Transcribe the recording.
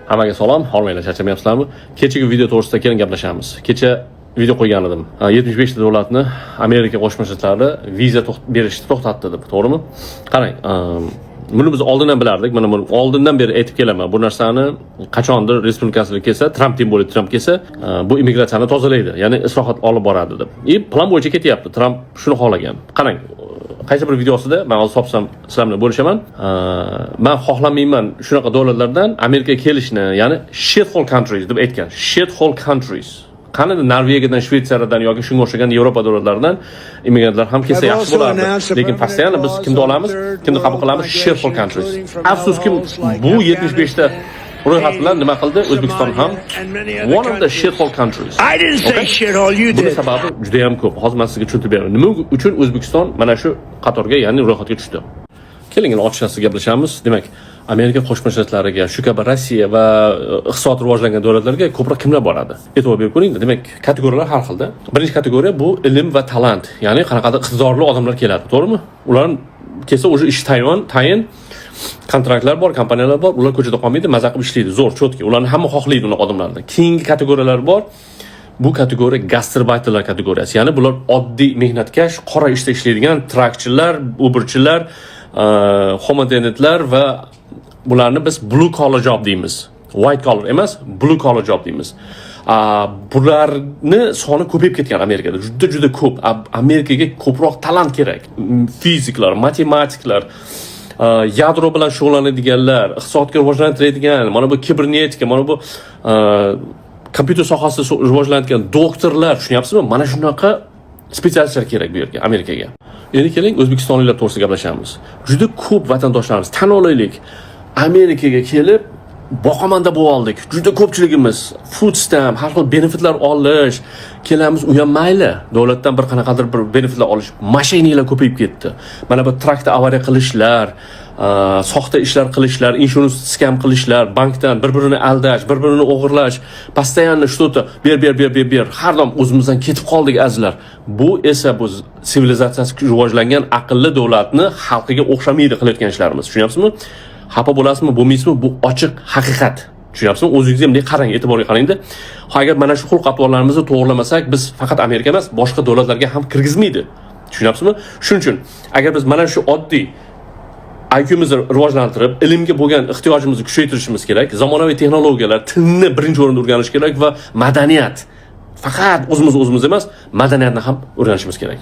Hammaga salom, hormanglar, charchamayapsizlarmi? Kechagi video to'g'risida keling gaplashamiz. Kecha video qo'ygan edim. 75 ta davlatni Amerika Qo'shma Shtatlari viza berishni to'xtatdi deb, to'g'rimi? Qarang, buni biz oldindan bilardik. Mana buni oldindan beri aytib kelaman. Bu narsani qachondir respublikachilik kelsa, Trump tim bo'lib Trump kelsa, bu immigratsiyani tozalaydi, ya'ni islohot olib boradi deb. Plan bo'yicha ketyapti. Trump shuni xohlagan. Qarang, qaysi bir videosida men hozir topsam sizlar bilan bo'lishaman. Men xohlamayman shunaqa davlatlardan Amerikaga kelishni, ya'ni shithole countries deb aytgan. Shithole countries. Qanday Norvegiyadan, Shvetsariyadan yoki shunga o'xshagan Yevropa davlatlaridan immigrantlar ham kelsa yaxshi bo'lardi. Lekin postoyanno biz kimni olamiz, kimni qabul qilamiz? Shithole countries. Afsuski bu 75 ta ro'yxat bilan nima qildi? O'zbekiston ham one of the shithole countries. I didn't say shithole, you did. Buning sababi juda ham ko'p. Hozir men sizga tushuntirib beraman. Nima uchun O'zbekiston mana shu qatorga, ya'ni ro'yxatga tushdi? Keling, ochiqchasiga gaplashamiz. Demak, Amerika Qo'shma Shtatlariga, shu kabi Rossiya va iqtisod rivojlangan davlatlarga ko'proq kimlar boradi? E'tibor berib ko'ring. Demak, kategoriyalar har xilda. Birinchi kategoriya bu ilm va talant, ya'ni qanaqadir iqtidorli odamlar keladi, to'g'rimi? Ular kelsa o'sha ish tayin kontraktlar bor, kompaniyalar bor, ular ko'chada qolmaydi, maza qilib ishlaydi, zo'r, cho'tki. Ularni hamma xohlaydi unaqa odamlarni. Keyingi kategoriyalar bor. Bu kategoriya gastarbayterlar kategoriyasi. Ya'ni bular oddiy mehnatkash, qora ishda ishlaydigan traktorchilar, uberchilar, homotenitlar va bularni biz blue collar job deymiz. White collar emas, blue collar job deymiz. Bularni soni ko'payib ketgan Amerikada. Juda ko'p. Amerikaga ko'proq talant kerak. Fiziklar, matematiklar, yadro bilan shug'ullanadiganlar, iqtisodga rivojlantiradigan, mana bu kibernetika, mana bu kompyuter sohasida rivojlanayotgan doktorlar, tushunyapsizmi? Mana shunaqa specialistlar kerak bu yerga, Amerikaga. Endi keling, o'zbekistonliklar to'g'risida gaplashamiz. Juda ko'p vatandoshlarimiz, tan olaylik, Amerikaga kelib boqamanda bo'lib oldik. Juda ko'pchiligimiz food stamp, har xil benefitlar olish, kelamiz, u ham mayli, davlatdan bir qanaqadir bir benefitlar olish, mashinalar ko'payib ketdi. Mana bu traktor avariya qilishlar, soxta ishlar qilishlar, insurance scam qilishlar, bankdan bir-birini aldash, bir-birini o'g'irlash, постоянно что-то ber. Har doim o'zimizdan ketib qoldik azizlar. Bu esa bu sivilizatsiyasi rivojlangan aqlli davlatni xalqiga o'xshamaydi qilayotgan ishlarimiz. Tushunyapsizmi? Xafa bo'lasizmi, bo'lmaysizmi? Bu ochiq haqiqat. Tushunyapsizmi? O'zingiz ham qarang, e'tiborga qarang-da. Agar mana shu xulq-atvorlarimizni to'g'rilamasak, biz faqat Amerika emas, boshqa davlatlarga ham kirgizmaydi. Tushunyapsizmi? Shuning uchun agar biz mana shu oddiy IQ'mizni rivojlantirib, ilmga bo'lgan ehtiyojimizni kuchaytirishimiz kerak. Zamonaviy texnologiyalar, tilni birinchi o'rinda o'rganish kerak va madaniyat. Faqat o'zimiz emas, madaniyatni ham o'rganishimiz kerak.